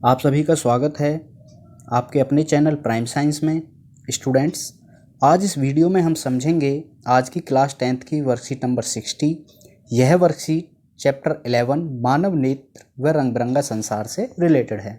आप सभी का स्वागत है आपके अपने चैनल प्राइम साइंस में। स्टूडेंट्स, आज इस वीडियो में हम समझेंगे आज की क्लास 10th की वर्कशीट नंबर 60। यह वर्कशीट चैप्टर 11 मानव नेत्र व रंग बिरंगा संसार से रिलेटेड है।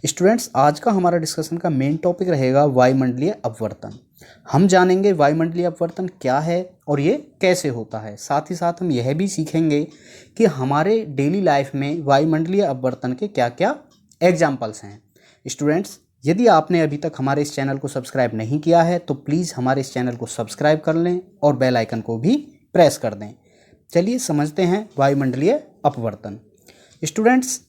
स्टूडेंट्स, आज का हमारा डिस्कशन का मेन टॉपिक रहेगा वायुमंडलीय अपवर्तन। हम जानेंगे वायुमंडलीय अपवर्तन क्या है और ये कैसे होता है। साथ ही साथ हम यह भी सीखेंगे कि हमारे डेली लाइफ में वायुमंडलीय अपवर्तन के क्या क्या एग्जाम्पल्स हैं। स्टूडेंट्स, यदि आपने अभी तक हमारे इस चैनल को सब्सक्राइब नहीं किया है तो प्लीज़ हमारे इस चैनल को सब्सक्राइब कर लें और बेल आइकन को भी प्रेस कर दें। चलिए समझते हैं वायुमंडलीय अपवर्तन। स्टूडेंट्स,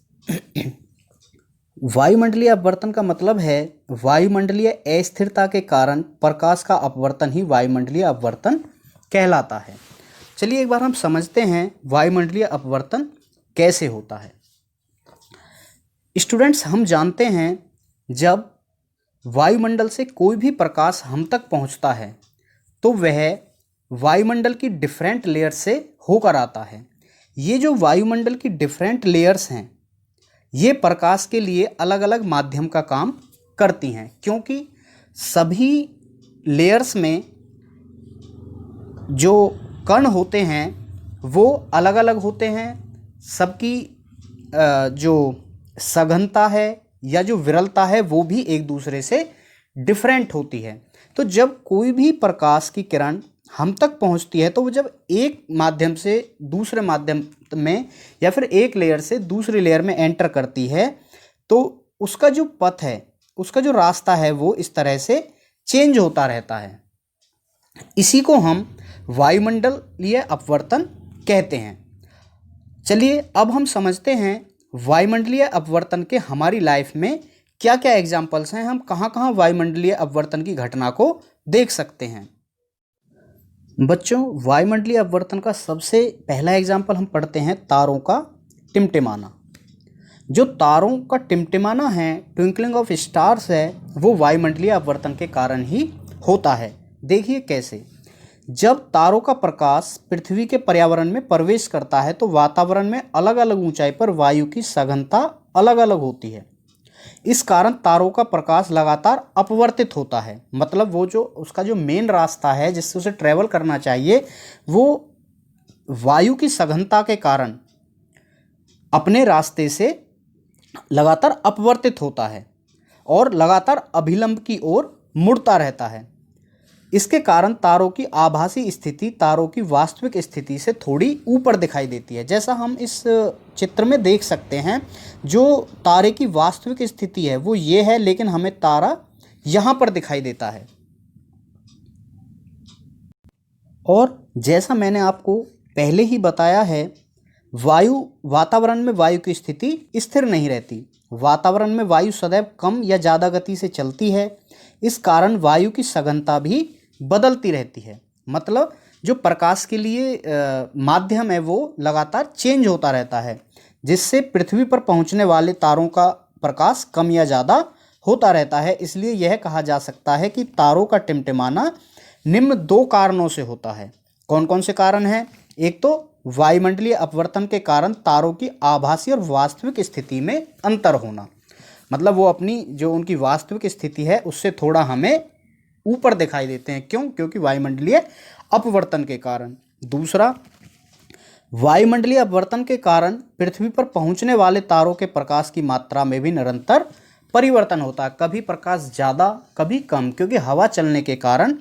वायुमंडलीय अपवर्तन का मतलब है वायुमंडलीय अस्थिरता के कारण प्रकाश का अपवर्तन ही वायुमंडलीय अपवर्तन कहलाता है। चलिए एक बार हम समझते हैं वायुमंडलीय अपवर्तन कैसे होता है। स्टूडेंट्स, हम जानते हैं जब वायुमंडल से कोई भी प्रकाश हम तक पहुंचता है तो वह वायुमंडल की डिफरेंट लेयर्स से होकर आता है। ये जो वायुमंडल की डिफरेंट लेयर्स हैं ये प्रकाश के लिए अलग अलग माध्यम का काम करती हैं, क्योंकि सभी लेयर्स में जो कण होते हैं वो अलग अलग होते हैं। सबकी जो सघनता है या जो विरलता है वो भी एक दूसरे से डिफरेंट होती है। तो जब कोई भी प्रकाश की किरण हम तक पहुंचती है तो वो जब एक माध्यम से दूसरे माध्यम में या फिर एक लेयर से दूसरी लेयर में एंटर करती है तो उसका जो पथ है, उसका जो रास्ता है वो इस तरह से चेंज होता रहता है। इसी को हम वायुमंडलीय अपवर्तन कहते हैं। चलिए अब हम समझते हैं वायुमंडलीय अपवर्तन के हमारी लाइफ में क्या क्या एग्जाम्पल्स हैं, हम कहाँ कहाँ वायुमंडलीय अपवर्तन की घटना को देख सकते हैं। बच्चों, वायुमंडलीय अपवर्तन का सबसे पहला एग्जाम्पल हम पढ़ते हैं तारों का टिमटिमाना। जो तारों का टिमटिमाना है, ट्विंकलिंग ऑफ स्टार्स है, वो वायुमंडलीय अपवर्तन के कारण ही होता है। देखिए कैसे। जब तारों का प्रकाश पृथ्वी के पर्यावरण में प्रवेश करता है तो वातावरण में अलग अलग ऊंचाई पर वायु की सघनता अलग अलग होती है। इस कारण तारों का प्रकाश लगातार अपवर्तित होता है। मतलब वो जो उसका जो मेन रास्ता है जिससे उसे ट्रेवल करना चाहिए वो वायु की सघनता के कारण अपने रास्ते से लगातार अपवर्तित होता है और लगातार अभिलंब की ओर मुड़ता रहता है। इसके कारण तारों की आभासी स्थिति तारों की वास्तविक स्थिति से थोड़ी ऊपर दिखाई देती है। जैसा हम इस चित्र में देख सकते हैं, जो तारे की वास्तविक स्थिति है वो ये है, लेकिन हमें तारा यहाँ पर दिखाई देता है। और जैसा मैंने आपको पहले ही बताया है, वातावरण में वायु की स्थिति स्थिर नहीं रहती। वातावरण में वायु सदैव कम या ज़्यादा गति से चलती है। इस कारण वायु की सघनता भी बदलती रहती है। मतलब जो प्रकाश के लिए माध्यम है वो लगातार चेंज होता रहता है, जिससे पृथ्वी पर पहुंचने वाले तारों का प्रकाश कम या ज़्यादा होता रहता है। इसलिए यह कहा जा सकता है कि तारों का टिमटिमाना निम्न दो कारणों से होता है। कौन कौन से कारण हैं? एक तो वायुमंडलीय अपवर्तन के कारण तारों की आभासी और वास्तविक स्थिति में अंतर होना, मतलब वो अपनी जो उनकी वास्तविक स्थिति है उससे थोड़ा हमें ऊपर दिखाई देते हैं। क्यों? क्योंकि वायुमंडलीय अपवर्तन के कारण। दूसरा, वायुमंडलीय अपवर्तन के कारण पृथ्वी पर पहुंचने वाले तारों के प्रकाश की मात्रा में भी निरंतर परिवर्तन होता है। कभी प्रकाश ज़्यादा कभी कम, क्योंकि हवा चलने के कारण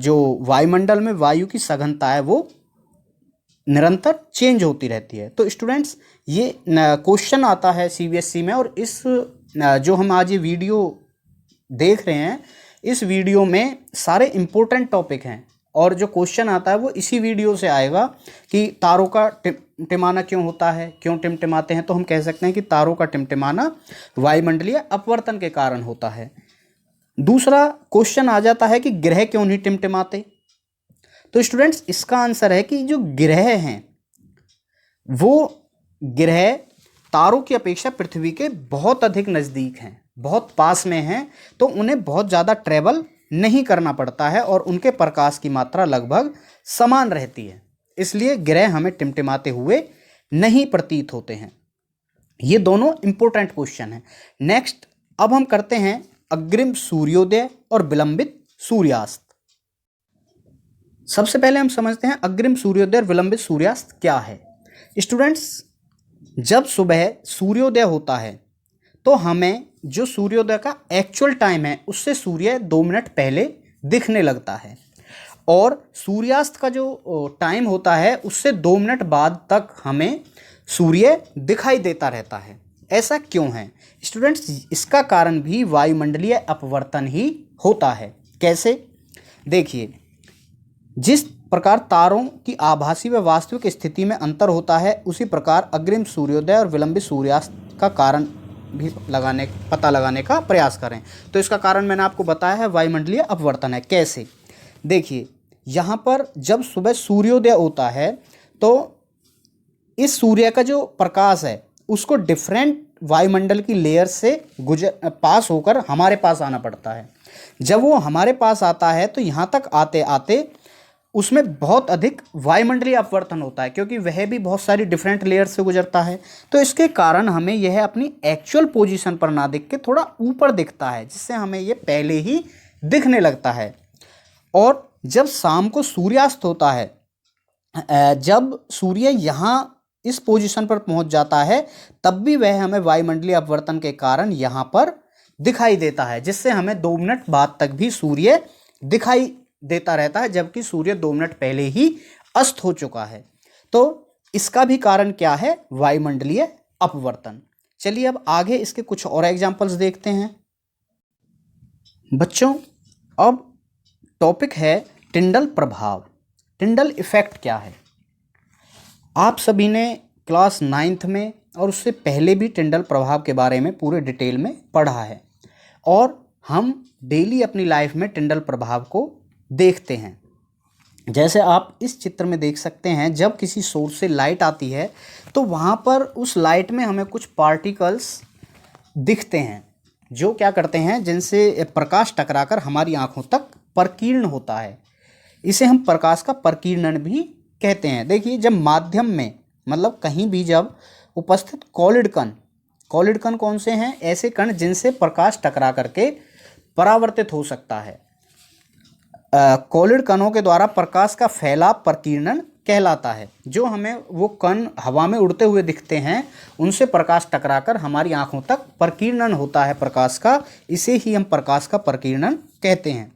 जो वायुमंडल में वायु की सघनता है वो निरंतर चेंज होती रहती है। तो स्टूडेंट्स, ये क्वेश्चन आता है सीबीएसई में, और इस जो हम आज ये वीडियो देख रहे हैं इस वीडियो में सारे इम्पोर्टेंट टॉपिक हैं, और जो क्वेश्चन आता है वो इसी वीडियो से आएगा कि तारों का टिमटिमाना क्यों होता है, क्यों टिमटिमाते हैं। तो हम कह सकते हैं कि तारों का टिमटिमाना वायुमंडलीय अपवर्तन के कारण होता है। दूसरा क्वेश्चन आ जाता है कि ग्रह क्यों नहीं टिमटिमाते। तो स्टूडेंट्स, इसका आंसर है कि जो ग्रह हैं वो ग्रह तारों की अपेक्षा पृथ्वी के बहुत अधिक नज़दीक हैं, बहुत पास में हैं, तो उन्हें बहुत ज़्यादा ट्रैवल नहीं करना पड़ता है और उनके प्रकाश की मात्रा लगभग समान रहती है। इसलिए ग्रह हमें टिमटिमाते हुए नहीं प्रतीत होते हैं। ये दोनों इंपॉर्टेंट क्वेश्चन हैं। नेक्स्ट अब हम करते हैं अग्रिम सूर्योदय और विलंबित सूर्यास्त। सबसे पहले हम समझते हैं अग्रिम सूर्योदय और विलंबित सूर्यास्त क्या है। स्टूडेंट्स, जब सुबह सूर्योदय होता है तो हमें जो सूर्योदय का एक्चुअल टाइम है उससे सूर्य 2 मिनट पहले दिखने लगता है, और सूर्यास्त का जो टाइम होता है उससे 2 मिनट बाद तक हमें सूर्य दिखाई देता रहता है। ऐसा क्यों है स्टूडेंट्स? इसका कारण भी वायुमंडलीय अपवर्तन ही होता है। कैसे? देखिए, जिस प्रकार तारों की आभासी व वास्तविक स्थिति में अंतर होता है, उसी प्रकार अग्रिम सूर्योदय और विलंबित सूर्यास्त का कारण भी पता लगाने का प्रयास करें। तो इसका कारण मैंने आपको बताया है, वायुमंडलीय अपवर्तन है। कैसे? देखिए, यहाँ पर जब सुबह सूर्योदय होता है तो इस सूर्य का जो प्रकाश है उसको डिफरेंट वायुमंडल की लेयर से पास होकर हमारे पास आना पड़ता है। जब वो हमारे पास आता है तो यहाँ तक आते आते उसमें बहुत अधिक वायुमंडलीय अपवर्तन होता है, क्योंकि वह भी बहुत सारी डिफरेंट लेयर से गुजरता है। तो इसके कारण हमें यह अपनी एक्चुअल पोजीशन पर ना दिख के थोड़ा ऊपर दिखता है, जिससे हमें ये पहले ही दिखने लगता है। और जब शाम को सूर्यास्त होता है, जब सूर्य यहाँ इस पोजीशन पर पहुंच जाता है, तब भी वह हमें वायुमंडलीय अपवर्तन के कारण यहाँ पर दिखाई देता है, जिससे हमें 2 मिनट बाद तक भी सूर्य दिखाई देता रहता है, जबकि सूर्य 2 मिनट पहले ही अस्त हो चुका है। तो इसका भी कारण क्या है? वायुमंडलीय अपवर्तन। चलिए अब आगे इसके कुछ और एग्जाम्पल्स देखते हैं। बच्चों, अब टॉपिक है टिंडल प्रभाव। टिंडल इफेक्ट क्या है? आप सभी ने क्लास 9th में और उससे पहले भी टिंडल प्रभाव के बारे में पूरे डिटेल में पढ़ा है, और हम डेली अपनी लाइफ में टिंडल प्रभाव को देखते हैं। जैसे आप इस चित्र में देख सकते हैं, जब किसी सोर्स से लाइट आती है तो वहाँ पर उस लाइट में हमें कुछ पार्टिकल्स दिखते हैं, जो क्या करते हैं, जिनसे प्रकाश टकराकर हमारी आँखों तक प्रकीर्ण होता है। इसे हम प्रकाश का प्रकीर्णन भी कहते हैं। देखिए, जब माध्यम में मतलब कहीं भी जब उपस्थित कॉलिड कण कौन से हैं? ऐसे कण जिनसे प्रकाश टकरा करके परावर्तित हो सकता है। कॉलिड कणों के द्वारा प्रकाश का फैलाव प्रकीर्णन कहलाता है। जो हमें वो कण हवा में उड़ते हुए दिखते हैं, उनसे प्रकाश टकराकर हमारी आंखों तक प्रकीर्णन होता है प्रकाश का, इसे ही हम प्रकाश का प्रकीर्णन कहते हैं।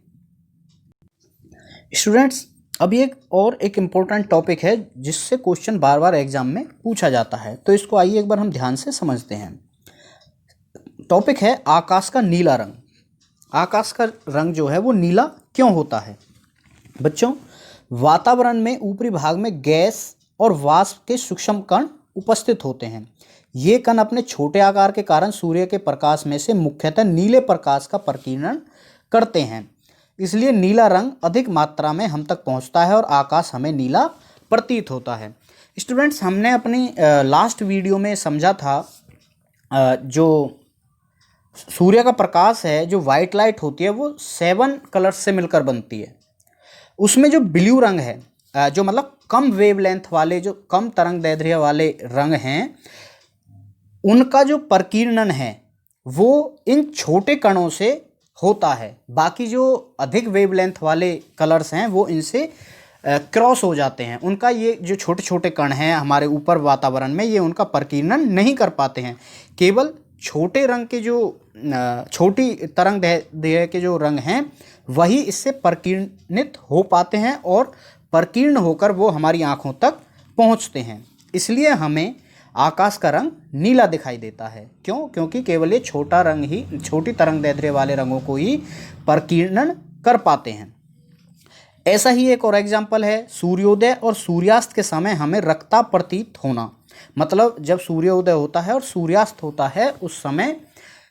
स्टूडेंट्स, अब एक इम्पोर्टेंट टॉपिक है जिससे क्वेश्चन बार बार एग्जाम में पूछा जाता है, तो इसको आइए एक बार हम ध्यान से समझते हैं। टॉपिक है आकाश का नीला रंग। आकाश का रंग जो है वो नीला क्यों होता है? बच्चों, वातावरण में ऊपरी भाग में गैस और वाष्प के सूक्ष्म कण उपस्थित होते हैं। ये कण अपने छोटे आकार के कारण सूर्य के प्रकाश में से मुख्यतः नीले प्रकाश का प्रकीर्णन करते हैं। इसलिए नीला रंग अधिक मात्रा में हम तक पहुंचता है और आकाश हमें नीला प्रतीत होता है। स्टूडेंट्स, हमने अपनी लास्ट वीडियो में समझा था, जो सूर्य का प्रकाश है, जो वाइट लाइट होती है, वो 7 कलर्स से मिलकर बनती है। उसमें जो ब्लू रंग है, जो मतलब कम वेवलेंथ वाले, जो कम तरंग दैर्ध्य वाले रंग हैं, उनका जो प्रकीर्णन है वो इन छोटे कणों से होता है। बाकी जो अधिक वेवलेंथ वाले कलर्स हैं वो इनसे क्रॉस हो जाते हैं। उनका ये जो छोटे छोटे कण हैं हमारे ऊपर वातावरण में, ये उनका प्रकीर्णन नहीं कर पाते हैं। केवल छोटे रंग के जो छोटी तरंग दैर्ध्य के जो रंग हैं वही इससे प्रकीर्णित हो पाते हैं और प्रकीर्ण होकर वो हमारी आँखों तक पहुँचते हैं। इसलिए हमें आकाश का रंग नीला दिखाई देता है। क्यों? क्योंकि केवल ये छोटा रंग ही, छोटी तरंग दैर्ध्य वाले रंगों को ही प्रकीर्णन कर पाते हैं। ऐसा ही एक और एग्जाम्पल है, सूर्योदय और सूर्यास्त के समय हमें रक्ता प्रतीत होना। मतलब जब सूर्योदय होता है और सूर्यास्त होता है, उस समय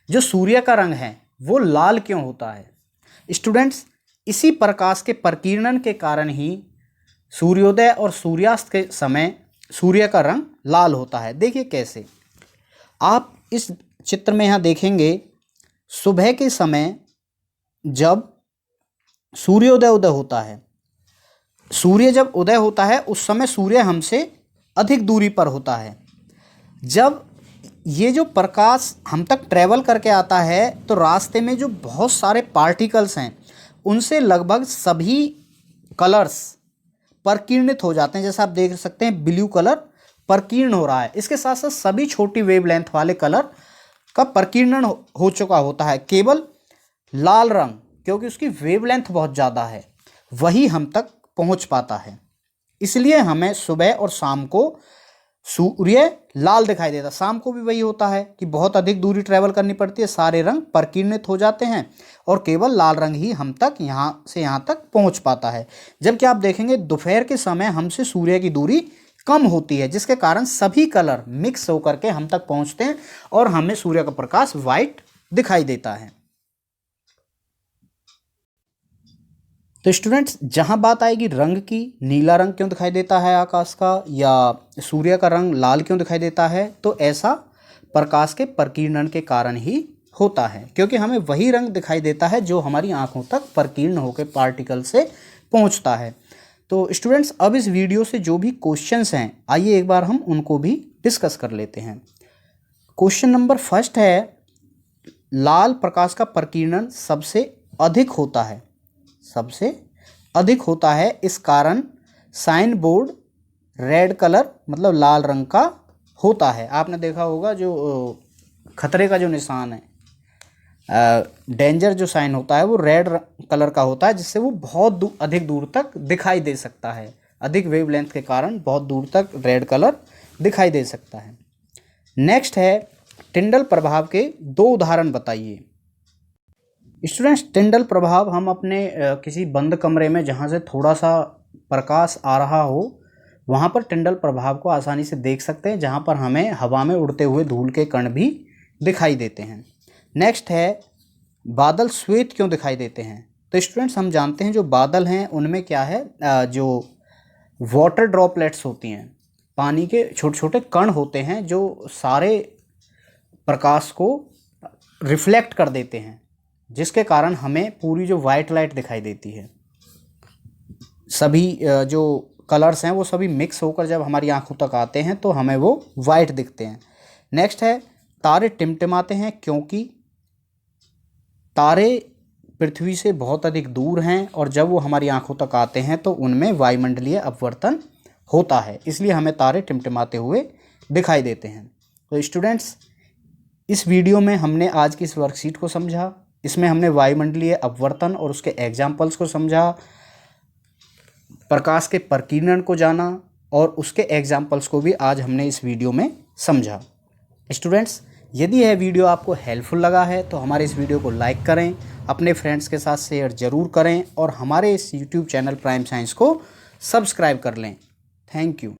जो सूर्य का रंग है वो लाल क्यों होता है? स्टूडेंट्स, इसी प्रकाश के प्रकीर्णन के कारण ही सूर्योदय और सूर्यास्त के समय सूर्य का रंग लाल होता है। देखिए कैसे, आप इस चित्र में यहाँ देखेंगे, सुबह के समय जब सूर्योदय उदय होता है, सूर्य जब उदय होता है उस समय सूर्य हमसे अधिक दूरी पर होता है। जब ये जो प्रकाश हम तक ट्रैवल करके आता है तो रास्ते में जो बहुत सारे पार्टिकल्स हैं उनसे लगभग सभी कलर्स परकिरणित हो जाते हैं। जैसा आप देख सकते हैं ब्लू कलर परकीर्ण हो रहा है। इसके साथ साथ सभी छोटी वेवलेंथ वाले कलर का परकीर्णन हो चुका होता है। केवल लाल रंग, क्योंकि उसकी वेवलेंथ बहुत ज़्यादा है, वही हम तक पहुंच पाता है। इसलिए हमें सुबह और शाम को सूर्य लाल दिखाई देता। शाम को भी वही होता है कि बहुत अधिक दूरी ट्रैवल करनी पड़ती है, सारे रंग परकीर्णित हो जाते हैं और केवल लाल रंग ही हम तक यहाँ से यहाँ तक पहुँच पाता है। जबकि आप देखेंगे दोपहर के समय हमसे सूर्य की दूरी कम होती है, जिसके कारण सभी कलर मिक्स होकर के हम तक पहुँचते हैं और हमें सूर्य का प्रकाश वाइट दिखाई देता है। तो स्टूडेंट्स, जहाँ बात आएगी रंग की, नीला रंग क्यों दिखाई देता है आकाश का, या सूर्य का रंग लाल क्यों दिखाई देता है, तो ऐसा प्रकाश के परकीर्णन के कारण ही होता है, क्योंकि हमें वही रंग दिखाई देता है जो हमारी आंखों तक परकीर्ण होकर पार्टिकल से पहुंचता है। तो स्टूडेंट्स, अब इस वीडियो से जो भी क्वेश्चंस हैं, आइए एक बार हम उनको भी डिस्कस कर लेते हैं। क्वेश्चन नंबर फर्स्ट है, लाल प्रकाश का परकीर्णन सबसे अधिक होता है, इस कारण साइन बोर्ड रेड कलर मतलब लाल रंग का होता है। आपने देखा होगा जो खतरे का जो निशान है, डेंजर जो साइन होता है वो रेड कलर का होता है, जिससे वो बहुत अधिक दूर तक दिखाई दे सकता है। अधिक वेवलेंथ के कारण बहुत दूर तक रेड कलर दिखाई दे सकता है। नेक्स्ट है, टिंडल प्रभाव के 2 उदाहरण बताइए। स्टूडेंट्स, टिंडल प्रभाव हम अपने किसी बंद कमरे में जहाँ से थोड़ा सा प्रकाश आ रहा हो वहाँ पर टिंडल प्रभाव को आसानी से देख सकते हैं, जहाँ पर हमें हवा में उड़ते हुए धूल के कण भी दिखाई देते हैं। नेक्स्ट है, बादल श्वेत क्यों दिखाई देते हैं। तो स्टूडेंट्स, हम जानते हैं जो बादल हैं उनमें क्या है, जो वाटर ड्रॉपलेट्स होती हैं, पानी के छोटे छोटे कण होते हैं जो सारे प्रकाश को रिफ्लेक्ट कर देते हैं, जिसके कारण हमें पूरी जो वाइट लाइट दिखाई देती है। सभी जो कलर्स हैं वो सभी मिक्स होकर जब हमारी आंखों तक आते हैं तो हमें वो वाइट दिखते हैं। नेक्स्ट है, तारे टिमटिमाते हैं क्योंकि तारे पृथ्वी से बहुत अधिक दूर हैं और जब वो हमारी आंखों तक आते हैं तो उनमें वायुमंडलीय अपवर्तन होता है, इसलिए हमें तारे टिमटिमाते हुए दिखाई देते हैं। तो स्टूडेंट्स, इस वीडियो में हमने आज की इस वर्कशीट को समझा। इसमें हमने वायुमंडलीय अपवर्तन और उसके एग्जाम्पल्स को समझा, प्रकाश के परकीर्णन को जाना और उसके एग्जाम्पल्स को भी आज हमने इस वीडियो में समझा। स्टूडेंट्स, यदि यह वीडियो आपको हेल्पफुल लगा है तो हमारे इस वीडियो को लाइक करें, अपने फ्रेंड्स के साथ शेयर ज़रूर करें और हमारे इस यूट्यूब चैनल प्राइम साइंस को सब्सक्राइब कर लें। Thank you.